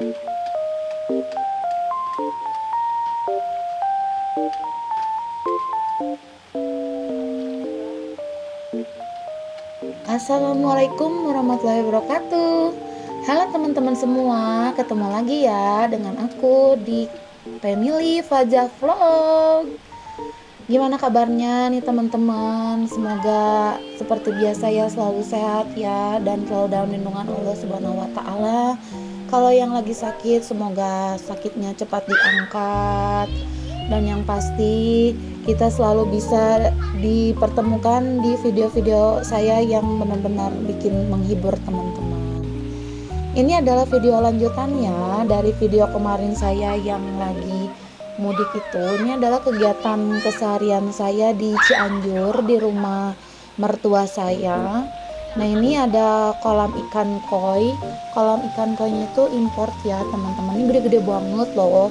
Assalamualaikum warahmatullahi wabarakatuh. Halo teman-teman semua, ketemu lagi ya dengan aku di Family Fajah Vlog. Gimana kabarnya nih teman-teman? Semoga seperti biasa ya selalu sehat ya dan selalu dalam lindungan Allah Subhanahu wa taala. Kalau yang lagi sakit semoga sakitnya cepat diangkat. Dan yang pasti kita selalu bisa dipertemukan di video-video saya yang benar-benar bikin menghibur teman-teman. Ini adalah video lanjutannya dari video kemarin saya yang lagi mudik itu. Ini adalah kegiatan keseharian saya di Cianjur di rumah mertua saya. Nah ini ada kolam ikan koi. Kolam ikan koinya itu import ya teman-teman. Ini gede-gede banget loh.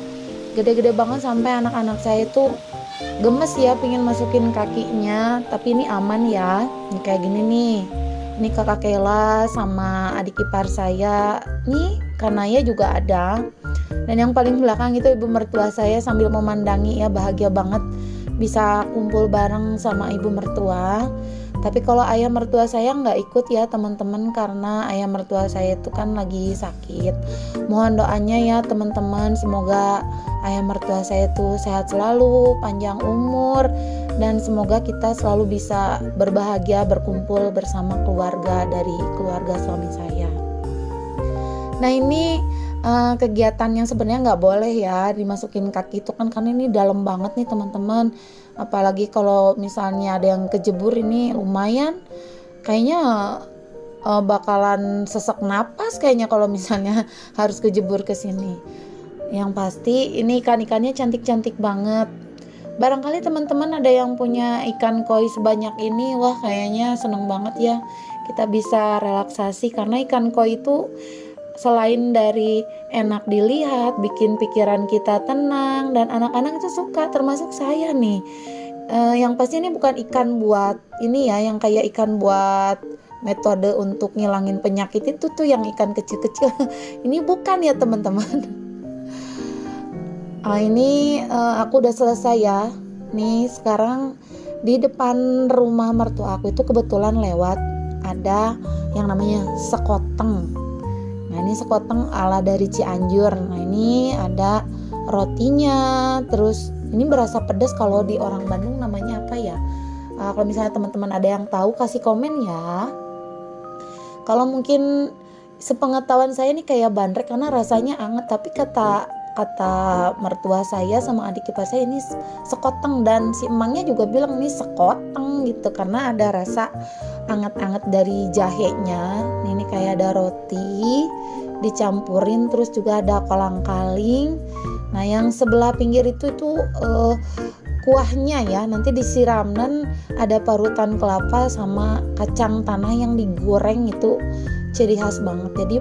Gede-gede banget sampai anak-anak saya itu gemes ya pingin masukin kakinya, tapi ini aman ya. Ini kayak gini nih. Ini kakak Kayla sama adik ipar saya. Nih Kanaya juga ada. Dan yang paling belakang itu ibu mertua saya sambil memandangi ya, bahagia banget bisa kumpul bareng sama ibu mertua. Tapi kalau ayah mertua saya nggak ikut ya teman-teman, karena ayah mertua saya itu kan lagi sakit. Mohon doanya ya teman-teman, semoga ayah mertua saya itu sehat selalu, panjang umur, dan semoga kita selalu bisa berbahagia berkumpul bersama keluarga dari keluarga suami saya. Nah ini kegiatan yang sebenarnya nggak boleh ya dimasukin kaki itu kan, karena ini dalam banget nih teman-teman. Apalagi kalau misalnya ada yang kejebur, ini lumayan kayaknya bakalan sesak napas kayaknya kalau misalnya harus kejebur ke sini. Yang pasti ini ikan-ikannya cantik-cantik banget. Barangkali teman-teman ada yang punya ikan koi sebanyak ini, wah kayaknya seneng banget ya. Kita bisa relaksasi karena ikan koi itu selain dari enak dilihat, bikin pikiran kita tenang, dan anak-anak itu suka, termasuk saya nih. Yang pasti ini bukan ikan buat ini ya, yang kayak ikan buat metode untuk ngilangin penyakit itu tuh yang ikan kecil-kecil. Ini bukan ya teman-teman. Ini aku udah selesai ya. Nih sekarang di depan rumah mertua aku itu kebetulan lewat ada yang namanya sekoteng. Nah ini sekoteng ala dari Cianjur. Nah ini ada rotinya, terus ini berasa pedas. Kalau di orang Bandung namanya apa ya? Kalau misalnya teman-teman ada yang tahu kasih komen ya. Kalau mungkin sepengetahuan saya ini kayak bandrek karena rasanya anget, tapi kata mertua saya sama adik ipar saya ini sekoteng, dan si emangnya juga bilang ini sekoteng gitu karena ada rasa anget-anget dari jahenya. Ini kayak ada roti dicampurin, terus juga ada kolang-kaling. Nah yang sebelah pinggir itu kuahnya ya, nanti disiram, dan ada parutan kelapa sama kacang tanah yang digoreng, itu ciri khas banget. Jadi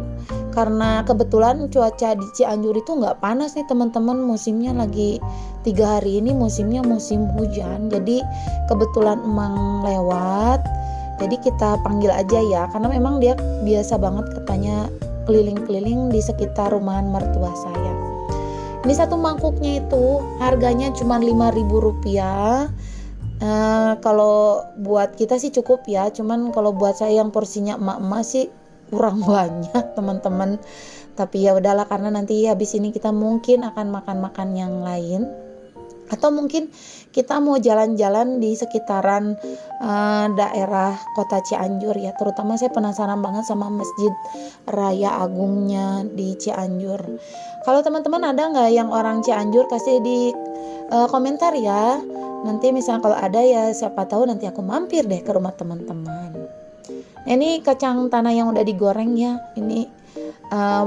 karena kebetulan cuaca di Cianjur itu nggak panas nih teman-teman, musimnya lagi 3 hari ini musimnya musim hujan, jadi kebetulan emang lewat, jadi kita panggil aja ya, karena memang dia biasa banget katanya keliling-keliling di sekitar rumahan mertua saya. Ini satu mangkuknya itu harganya cuma Rp5.000. Kalau buat kita sih cukup ya, cuman kalau buat saya yang porsinya emak-emak sih kurang banyak teman-teman. Tapi ya udahlah, karena nanti habis ini kita mungkin akan makan-makan yang lain, atau mungkin kita mau jalan-jalan di sekitaran daerah kota Cianjur ya. Terutama saya penasaran banget sama Masjid Raya Agungnya di Cianjur. Kalau teman-teman ada nggak yang orang Cianjur, kasih di komentar ya. Nanti misalnya kalau ada ya siapa tahu nanti aku mampir deh ke rumah teman-teman. Ini kacang tanah yang udah digoreng ya, ini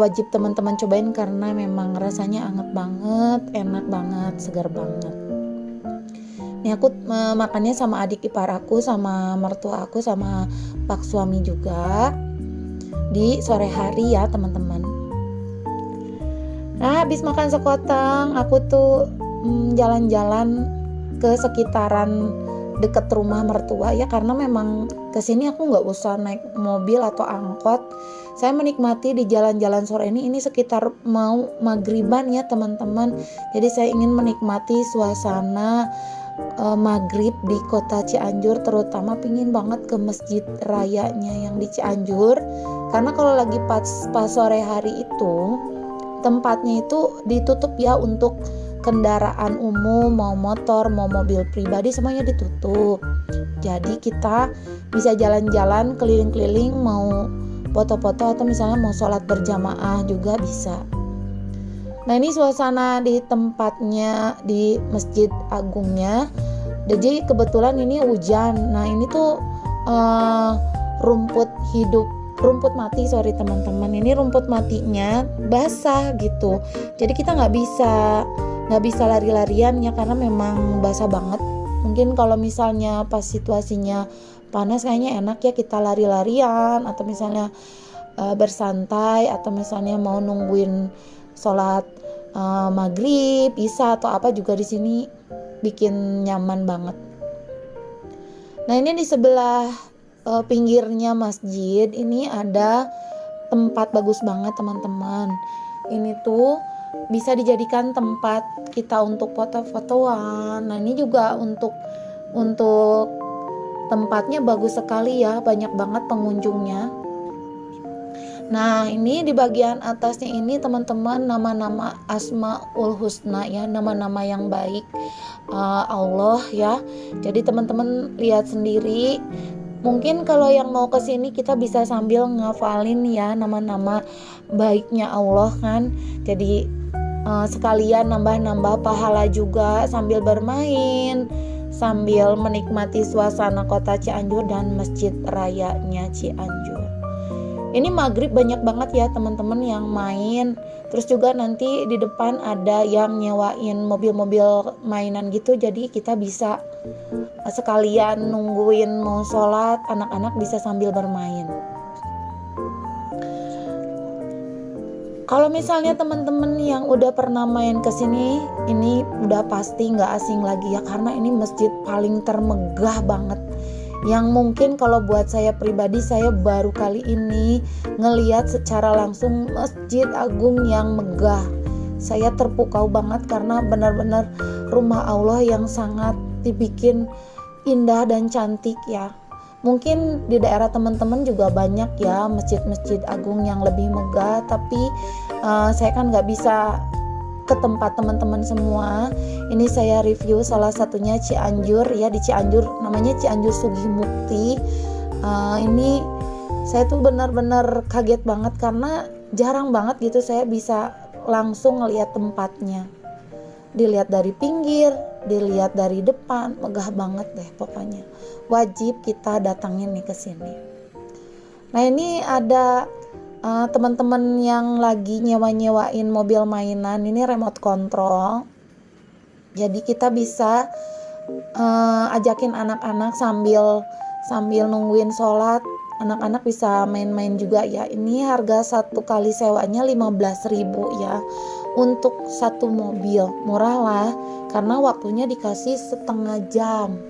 wajib teman-teman cobain karena memang rasanya anget banget, enak banget, segar banget. Ini aku makannya sama adik ipar aku, sama mertua aku, sama pak suami juga di sore hari ya teman-teman. Nah habis makan sekoteng aku tuh jalan-jalan ke sekitaran deket rumah mertua ya, karena memang kesini aku nggak usah naik mobil atau angkot. Saya menikmati di jalan-jalan sore ini sekitar mau maghriban ya teman-teman. Jadi saya ingin menikmati suasana maghrib di kota Cianjur, terutama pingin banget ke masjid rayanya yang di Cianjur, karena kalau lagi pas sore hari itu tempatnya itu ditutup ya untuk kendaraan umum, mau motor, mau mobil pribadi, semuanya ditutup. Jadi kita bisa jalan-jalan keliling-keliling, mau foto-foto atau misalnya mau sholat berjamaah juga bisa. Nah ini suasana di tempatnya di Masjid Agungnya. Jadi kebetulan ini hujan. Nah ini tuh rumput mati teman-teman. Ini rumput matinya basah gitu. Jadi kita nggak bisa lari-larian ya, karena memang basah banget. Mungkin kalau misalnya pas situasinya panas kayaknya enak ya kita lari-larian, atau misalnya bersantai, atau misalnya mau nungguin sholat maghrib, isya atau apa juga di sini bikin nyaman banget. Nah ini di sebelah pinggirnya masjid ini ada tempat bagus banget teman-teman. Ini tuh bisa dijadikan tempat kita untuk foto-fotoan. Nah ini juga untuk tempatnya bagus sekali ya, banyak banget pengunjungnya. Nah ini di bagian atasnya ini teman-teman nama-nama Asmaul Husna ya, nama-nama yang baik Allah ya. Jadi teman-teman lihat sendiri. Mungkin kalau yang mau kesini kita bisa sambil ngafalin ya nama-nama baiknya Allah kan. Jadi sekalian nambah-nambah pahala juga sambil bermain, sambil menikmati suasana kota Cianjur dan masjid rayanya Cianjur. Ini maghrib banyak banget ya teman-teman yang main. Terus juga nanti di depan ada yang nyewain mobil-mobil mainan gitu. Jadi kita bisa sekalian nungguin mau sholat, anak-anak bisa sambil bermain. Kalau misalnya teman-teman yang udah pernah main ke sini, ini udah pasti nggak asing lagi ya, karena ini masjid paling termegah banget. Yang mungkin kalau buat saya pribadi, saya baru kali ini ngelihat secara langsung Masjid Agung yang megah. Saya terpukau banget karena benar-benar rumah Allah yang sangat dibikin indah dan cantik ya. Mungkin di daerah teman-teman juga banyak ya masjid-masjid agung yang lebih megah, tapi saya kan nggak bisa ke tempat teman-teman semua. Ini saya review salah satunya Cianjur ya, di Cianjur namanya Cianjur Sugihmukti. Ini saya tuh benar-benar kaget banget karena jarang banget gitu saya bisa langsung ngelihat tempatnya. Dilihat dari pinggir, dilihat dari depan, megah banget deh pokoknya. Wajib kita datangin nih ke sini. Nah ini ada teman-teman yang lagi nyewain mobil mainan, ini remote control. Jadi kita bisa ajakin anak-anak sambil nungguin sholat, anak-anak bisa main-main juga ya. Ini harga satu kali sewanya 15.000 ya untuk satu mobil, murah lah karena waktunya dikasih setengah jam.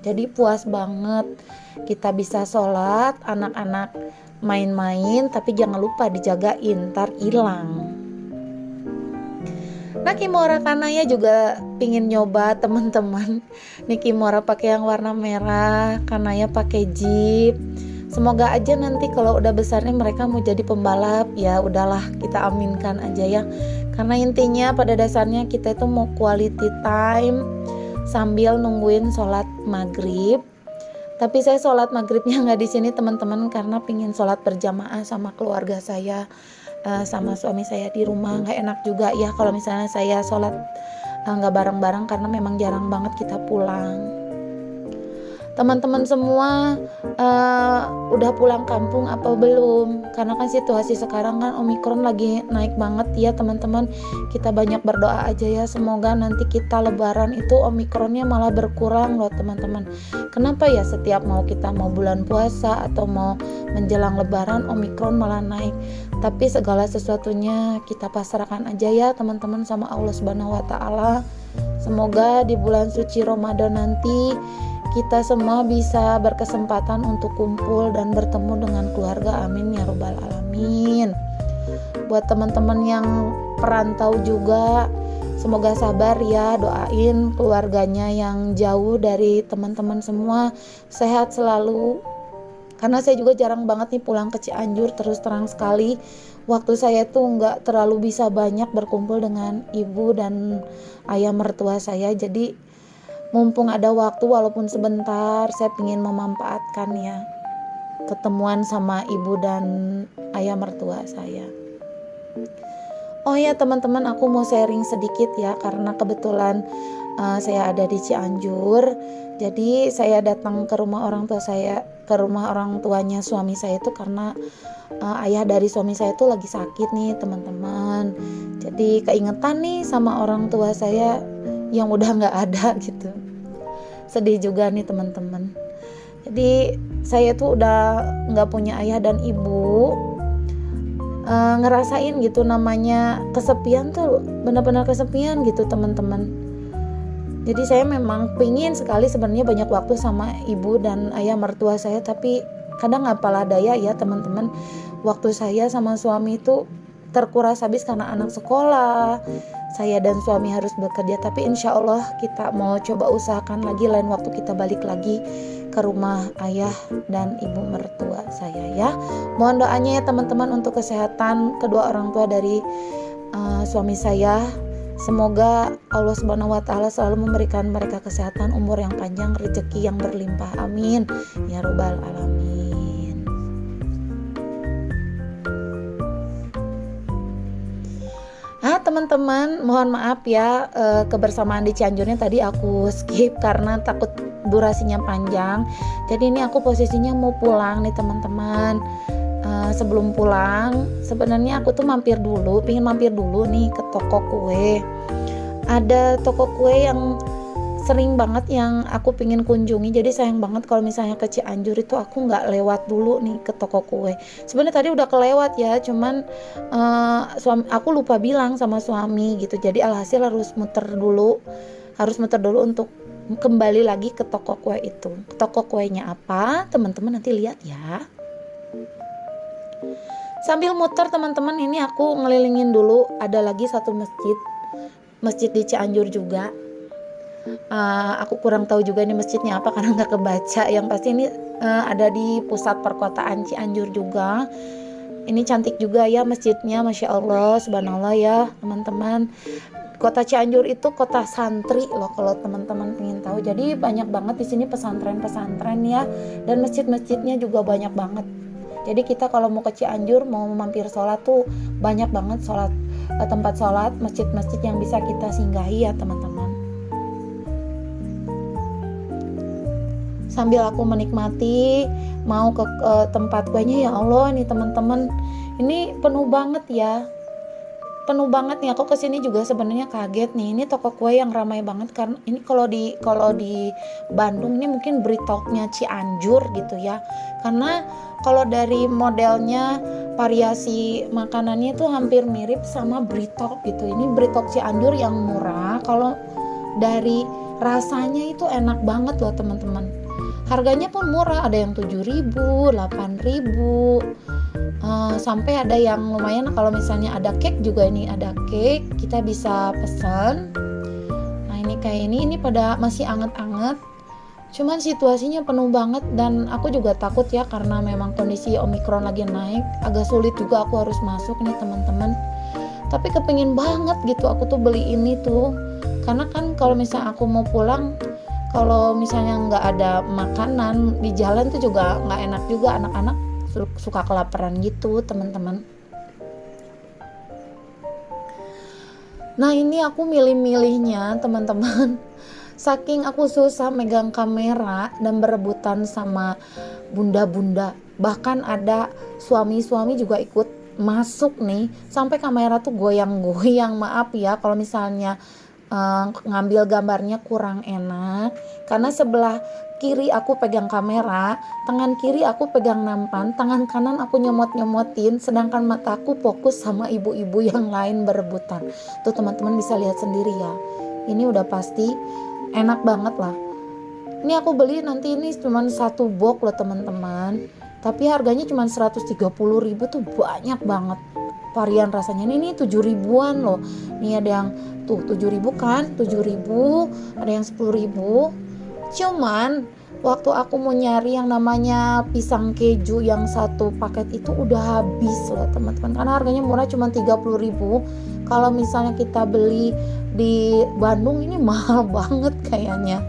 Jadi puas banget, kita bisa sholat, anak-anak main-main, tapi jangan lupa dijagain, ntar hilang. Nah Kimora Kanaya juga pingin nyoba teman-teman. Nih Kimora pakai yang warna merah, Kanaya pakai Jeep. Semoga aja nanti kalau udah besarnya mereka mau jadi pembalap, ya udahlah kita aminkan aja ya. Karena intinya pada dasarnya kita itu mau quality time sambil nungguin sholat maghrib. Tapi saya sholat maghribnya nggak di sini teman-teman, karena pingin sholat berjamaah sama keluarga saya, sama suami saya di rumah. Nggak enak juga ya kalau misalnya saya sholat nggak bareng-bareng, karena memang jarang banget kita pulang. Teman-teman semua udah pulang kampung apa belum? Karena kan situasi sekarang kan Omikron lagi naik banget ya teman-teman. Kita banyak berdoa aja ya, semoga nanti kita lebaran itu Omikronnya malah berkurang loh teman-teman. Kenapa ya setiap kita mau bulan puasa atau mau menjelang lebaran Omikron malah naik? Tapi segala sesuatunya kita pasrahkan aja ya teman-teman sama Allah Subhanahu wa taala. Semoga di bulan suci Ramadan nanti kita semua bisa berkesempatan untuk kumpul dan bertemu dengan keluarga. Amin ya robbal alamin. Buat teman-teman yang perantau juga, semoga sabar ya, doain keluarganya yang jauh dari teman-teman semua sehat selalu. Karena saya juga jarang banget nih pulang ke Cianjur, terus terang sekali waktu saya tuh nggak terlalu bisa banyak berkumpul dengan ibu dan ayah mertua saya. Jadi mumpung ada waktu walaupun sebentar, saya ingin memanfaatkan ya ketemuan sama ibu dan ayah mertua saya. Oh ya teman-teman, aku mau sharing sedikit ya, karena kebetulan saya ada di Cianjur. Jadi saya datang ke rumah orang tua saya, ke rumah orang tuanya suami saya itu karena ayah dari suami saya itu lagi sakit nih teman-teman. Jadi keingetan nih sama orang tua saya yang udah nggak ada gitu. Sedih juga nih teman-teman. Jadi saya tuh udah nggak punya ayah dan ibu. Ngerasain gitu namanya kesepian tuh, benar-benar kesepian gitu teman-teman. Jadi saya memang pingin sekali sebenarnya banyak waktu sama ibu dan ayah mertua saya, tapi kadang apalah daya ya teman-teman, waktu saya sama suami itu terkuras habis karena anak sekolah, saya dan suami harus bekerja. Tapi insya Allah kita mau coba usahakan lagi lain waktu kita balik lagi ke rumah ayah dan ibu mertua saya ya. Mohon doanya ya teman-teman untuk kesehatan kedua orang tua dari suami saya. Semoga Allah Subhanahu wa taala selalu memberikan mereka kesehatan, umur yang panjang, rezeki yang berlimpah. Amin ya robbal alamin. Teman-teman, mohon maaf ya, kebersamaan di Cianjurnya tadi aku skip karena takut durasinya panjang. Jadi ini aku posisinya mau pulang nih teman-teman. Sebelum pulang sebenarnya aku tuh pengen mampir dulu nih ke toko kue. Ada toko kue yang sering banget yang aku pengen kunjungi. Jadi sayang banget kalau misalnya ke Cianjur itu aku nggak lewat dulu nih ke toko kue. Sebenarnya tadi udah kelewat ya, cuman aku lupa bilang sama suami gitu. Jadi alhasil harus muter dulu untuk kembali lagi ke toko kue itu. Toko kuenya apa? Teman-teman nanti lihat ya. Sambil muter teman-teman, ini aku ngelilingin dulu, ada lagi satu masjid di Cianjur juga. Aku kurang tahu juga ini masjidnya apa karena nggak kebaca. Yang pasti ini ada di pusat perkotaan Cianjur juga. Ini cantik juga ya masjidnya, masya Allah, subhanallah ya teman-teman. Kota Cianjur itu kota santri loh kalau teman-teman ingin tahu. Jadi banyak banget di sini pesantren-pesantren ya, dan masjid-masjidnya juga banyak banget. Jadi kita kalau mau ke Cianjur, mau mampir sholat tuh banyak banget tempat sholat, masjid-masjid yang bisa kita singgahi ya teman-teman. Sambil aku menikmati mau ke tempat kuenya, ya Allah nih teman-teman, ini penuh banget nih. Aku kesini juga sebenarnya kaget nih, ini toko kue yang ramai banget karena ini kalau di Bandung ini mungkin Britoknya Cianjur gitu ya, karena kalau dari modelnya variasi makanannya itu hampir mirip sama Britok gitu. Ini Britok Cianjur yang murah, kalau dari rasanya itu enak banget loh teman-teman. Harganya pun murah, ada yang 7.000, 8.000, sampai ada yang lumayan. Kalau misalnya ada cake juga, ini ada cake kita bisa pesan. Nah ini kayak ini pada masih anget-anget, cuman situasinya penuh banget dan aku juga takut ya karena memang kondisi Omikron lagi naik, agak sulit juga aku harus masuk nih teman-teman. Tapi kepengin banget gitu aku tuh beli ini tuh, karena kan kalau misalnya aku mau pulang, kalau misalnya nggak ada makanan di jalan tuh juga nggak enak juga, anak-anak suka kelaparan gitu teman-teman. Nah ini aku milih-milihnya teman-teman, saking aku susah megang kamera dan berebutan sama bunda-bunda, bahkan ada suami-suami juga ikut masuk nih, sampai kamera tuh goyang-goyang. Maaf ya kalau misalnya ngambil gambarnya kurang enak, karena sebelah kiri aku pegang kamera, tangan kiri aku pegang nampan, tangan kanan aku nyomot-nyomotin, sedangkan mataku fokus sama ibu-ibu yang lain berebutan. Tuh teman-teman bisa lihat sendiri ya, ini udah pasti enak banget lah. Ini aku beli nanti ini cuma satu box loh teman-teman, tapi harganya cuma 130.000 tuh, banyak banget varian rasanya. Ini 7 ribuan loh. Nih ada yang tuh 7 ribu kan, 7 ribu, ada yang 10 ribu. Cuman waktu aku mau nyari yang namanya pisang keju yang satu paket itu udah habis loh teman-teman, karena harganya murah cuma 30.000. Kalau misalnya kita beli di Bandung ini mahal banget kayaknya.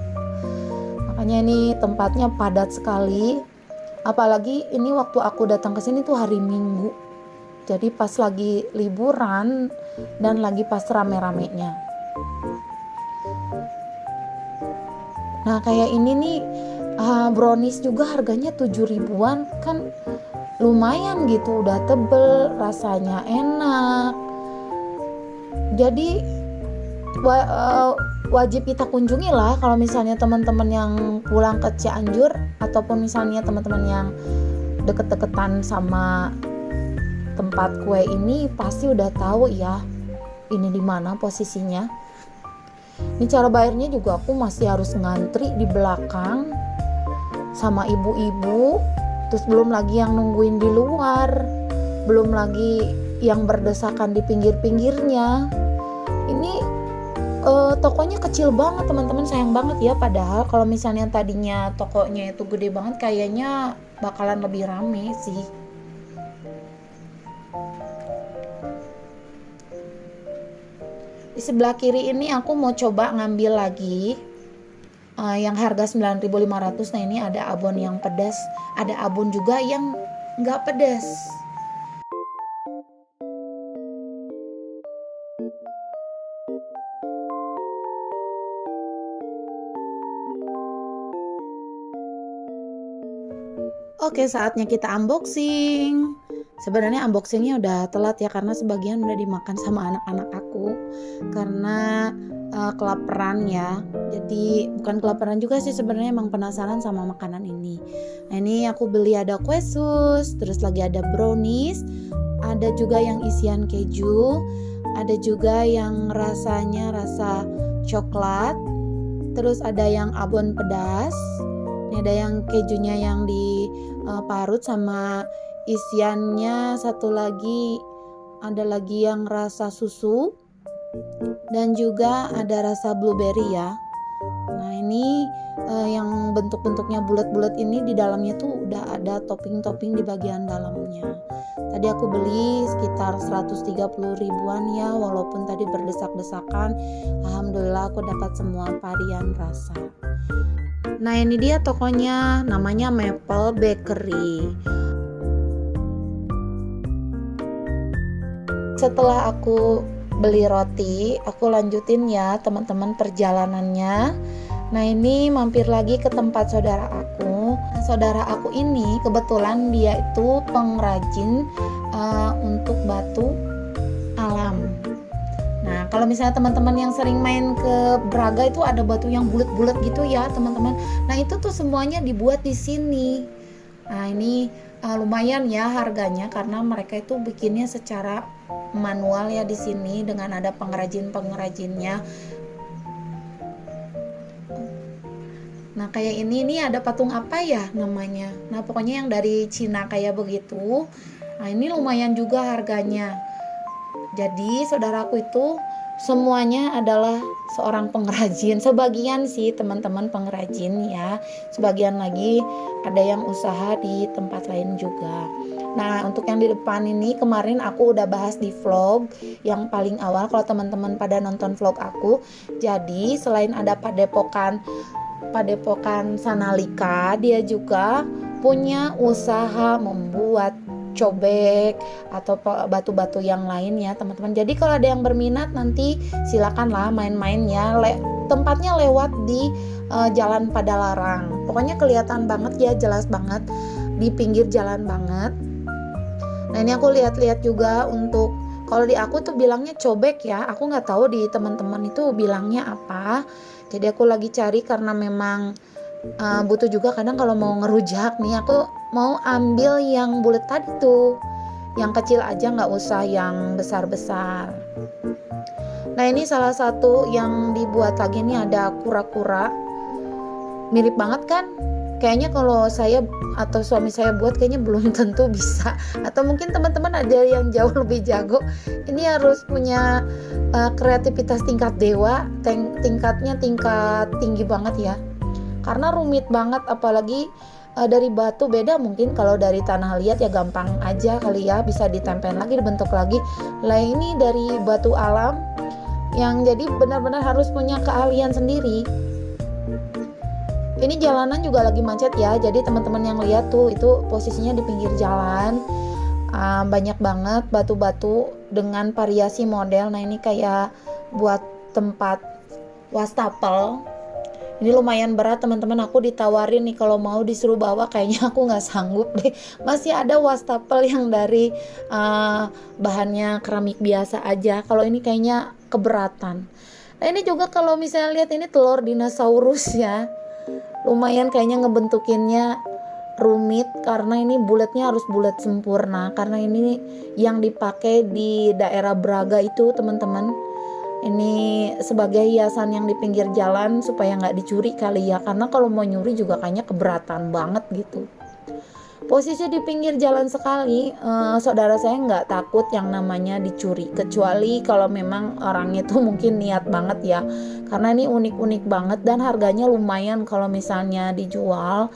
Makanya ini tempatnya padat sekali. Apalagi ini waktu aku datang ke sini tuh hari Minggu. Jadi pas lagi liburan dan lagi pas rame-ramenya. Nah, kayak ini nih brownies juga harganya 7 ribuan, kan lumayan gitu, udah tebel, rasanya enak. Jadi wajib kita kunjungi lah kalau misalnya teman-teman yang pulang ke Cianjur, ataupun misalnya teman-teman yang deket-deketan sama tempat kue ini pasti udah tahu ya ini di mana posisinya. Ini cara bayarnya juga aku masih harus ngantri di belakang sama ibu-ibu, terus belum lagi yang nungguin di luar, belum lagi yang berdesakan di pinggir-pinggirnya. Ini tokonya kecil banget teman-teman, sayang banget ya. Padahal kalau misalnya tadinya tokonya itu gede banget, kayaknya bakalan lebih rame sih. Di sebelah kiri ini aku mau coba ngambil lagi yang harga 9.500. Nah, ini ada abon yang pedas, ada abon juga yang nggak pedas. Oke, saatnya kita unboxing. Sebenarnya unboxingnya udah telat ya, karena sebagian udah dimakan sama anak-anak aku karena kelaparan ya. Jadi bukan kelaparan juga sih sebenarnya, emang penasaran sama makanan ini. Nah, ini aku beli ada kue sus, terus lagi ada brownies, ada juga yang isian keju, ada juga yang rasanya rasa coklat, terus ada yang abon pedas. Ini ada yang kejunya yang diparut sama isiannya satu lagi, ada lagi yang rasa susu, dan juga ada rasa blueberry ya. Nah, ini yang bentuk-bentuknya bulat-bulat ini di dalamnya tuh udah ada topping-topping di bagian dalamnya. Tadi aku beli sekitar 130 ribuan ya, walaupun tadi berdesak-desakan. Alhamdulillah aku dapat semua varian rasa. Nah, ini dia tokonya, namanya Maple Bakery. Setelah aku beli roti, aku lanjutin ya teman-teman perjalanannya. Nah, ini mampir lagi ke tempat saudara aku. Nah, saudara aku ini kebetulan dia itu pengrajin untuk batu alam. Nah, kalau misalnya teman-teman yang sering main ke Braga itu ada batu yang bulat-bulat gitu ya teman-teman. Nah, itu tuh semuanya dibuat di sini. Nah, ini lumayan ya harganya, karena mereka itu bikinnya secara manual ya di sini dengan ada pengrajin-pengrajinnya. Nah, kayak ini ada patung apa ya namanya. Nah, pokoknya yang dari Cina kayak begitu. Nah, ini lumayan juga harganya. Jadi saudaraku itu semuanya adalah seorang pengrajin. Sebagian sih teman-teman pengrajin ya, sebagian lagi ada yang usaha di tempat lain juga. Nah, untuk yang di depan ini kemarin aku udah bahas di vlog yang paling awal kalau teman-teman pada nonton vlog aku. Jadi selain ada Padepokan Sanalika, dia juga punya usaha membuat cobek atau batu-batu yang lain ya teman-teman. Jadi kalau ada yang berminat nanti silakanlah main-main ya. Tempatnya lewat di Jalan Padalarang. Pokoknya kelihatan banget ya, jelas banget di pinggir jalan banget. Nah, ini aku lihat-lihat juga untuk, kalau di aku tuh bilangnya cobek ya. Aku nggak tahu di teman-teman itu bilangnya apa. Jadi aku lagi cari karena memang butuh juga kadang kalau mau ngerujak nih, aku mau ambil yang bulat tadi tuh, yang kecil aja, nggak usah yang besar-besar. Nah, ini salah satu yang dibuat lagi nih, ada kura-kura. Mirip banget kan? Kayaknya kalau saya atau suami saya buat kayaknya belum tentu bisa, atau mungkin teman-teman ada yang jauh lebih jago. Ini harus punya kreativitas tingkat dewa, tingkatnya tingkat tinggi banget ya, karena rumit banget. Apalagi dari batu beda, mungkin kalau dari tanah liat ya gampang aja kali ya, bisa ditempel lagi, dibentuk lagi. Lah ini dari batu alam yang jadi benar-benar harus punya keahlian sendiri. Ini jalanan juga lagi macet ya, jadi teman-teman yang lihat tuh, itu posisinya di pinggir jalan. Banyak banget batu-batu dengan variasi model. Nah ini kayak buat tempat wastafel. Ini lumayan berat teman-teman, aku ditawarin nih kalau mau disuruh bawa, kayaknya aku nggak sanggup deh. Masih ada wastafel yang dari bahannya keramik biasa aja, kalau ini kayaknya keberatan. Nah ini juga kalau misalnya lihat, ini telur dinosaurus ya, lumayan kayaknya ngebentukinnya rumit, karena ini bulatnya harus bulat sempurna, karena ini yang dipakai di daerah Braga itu teman-teman. Ini sebagai hiasan yang di pinggir jalan supaya nggak dicuri kali ya, karena kalau mau nyuri juga kayaknya keberatan banget gitu. Posisi di pinggir jalan sekali, saudara saya nggak takut yang namanya dicuri, kecuali kalau memang orangnya tuh mungkin niat banget ya, karena ini unik-unik banget dan harganya lumayan. Kalau misalnya dijual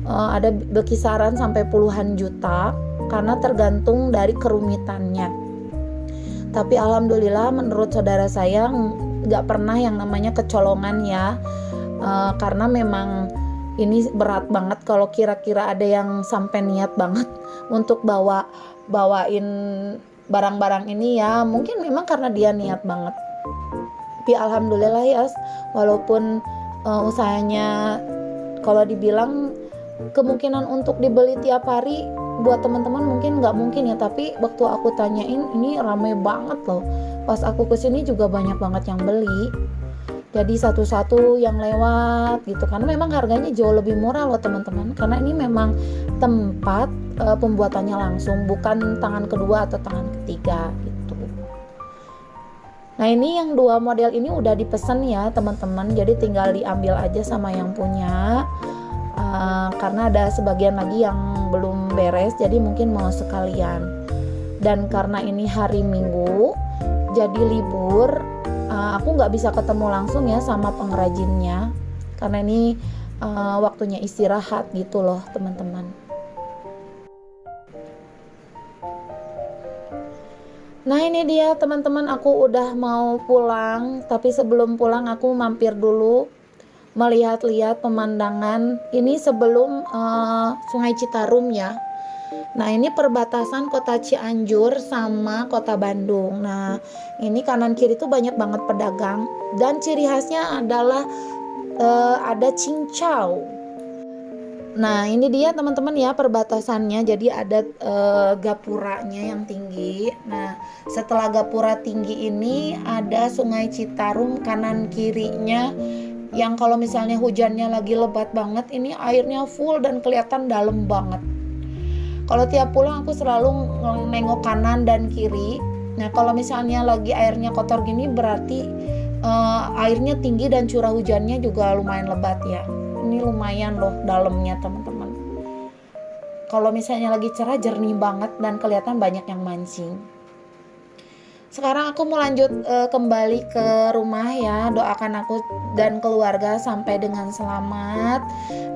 ada berkisaran sampai puluhan juta, karena tergantung dari kerumitannya. Tapi alhamdulillah menurut saudara saya nggak pernah yang namanya kecolongan ya, karena memang ini berat banget. Kalau kira-kira ada yang sampai niat banget untuk bawain barang-barang ini ya, mungkin memang karena dia niat banget. Tapi alhamdulillah ya, walaupun usahanya kalau dibilang kemungkinan untuk dibeli tiap hari buat teman-teman mungkin nggak mungkin ya, tapi waktu aku tanyain ini rame banget loh. Pas aku kesini juga banyak banget yang beli. Jadi satu-satu yang lewat gitu, karena memang harganya jauh lebih murah loh teman-teman, karena ini memang tempat pembuatannya langsung, bukan tangan kedua atau tangan ketiga gitu. Nah ini yang dua model ini udah dipesan ya teman-teman, jadi tinggal diambil aja sama yang punya. Karena ada sebagian lagi yang belum beres, jadi mungkin mau sekalian. Dan karena ini hari Minggu jadi libur, aku nggak bisa ketemu langsung ya sama pengrajinnya, karena ini waktunya istirahat gitu loh teman-teman. Nah ini dia teman-teman, aku udah mau pulang, tapi sebelum pulang aku mampir dulu melihat-lihat pemandangan ini sebelum Sungai Citarum ya. Nah ini perbatasan kota Cianjur sama kota Bandung. Nah ini kanan kiri tuh banyak banget pedagang, dan ciri khasnya adalah ada cincau. Nah ini dia teman-teman ya perbatasannya, jadi ada gapuranya yang tinggi. Nah setelah gapura tinggi ini ada Sungai Citarum kanan kirinya, yang kalau misalnya hujannya lagi lebat banget, ini airnya full dan kelihatan dalam banget. Kalau tiap pulang aku selalu nengok kanan dan kiri. Nah kalau misalnya lagi airnya kotor gini, berarti airnya tinggi dan curah hujannya juga lumayan lebat ya. Ini lumayan loh dalamnya teman-teman. Kalau misalnya lagi cerah, jernih banget dan kelihatan banyak yang mancing. Sekarang aku mau lanjut kembali ke rumah ya. Doakan aku dan keluarga sampai dengan selamat.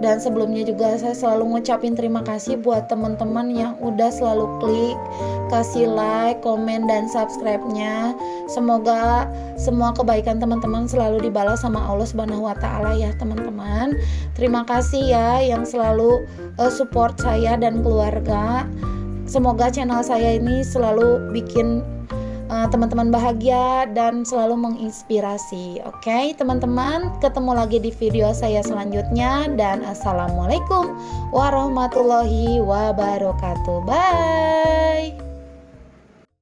Dan sebelumnya juga saya selalu ngucapin terima kasih buat teman-teman yang udah selalu klik, kasih like, komen, dan subscribe-nya. Semoga semua kebaikan teman-teman selalu dibalas sama Allah Subhanahu wa Ta'ala ya teman-teman. Terima kasih ya yang selalu support saya dan keluarga. Semoga channel saya ini selalu bikin teman-teman bahagia dan selalu menginspirasi. Oke, teman-teman, ketemu lagi di video saya selanjutnya, dan assalamualaikum warahmatullahi wabarakatuh. Bye.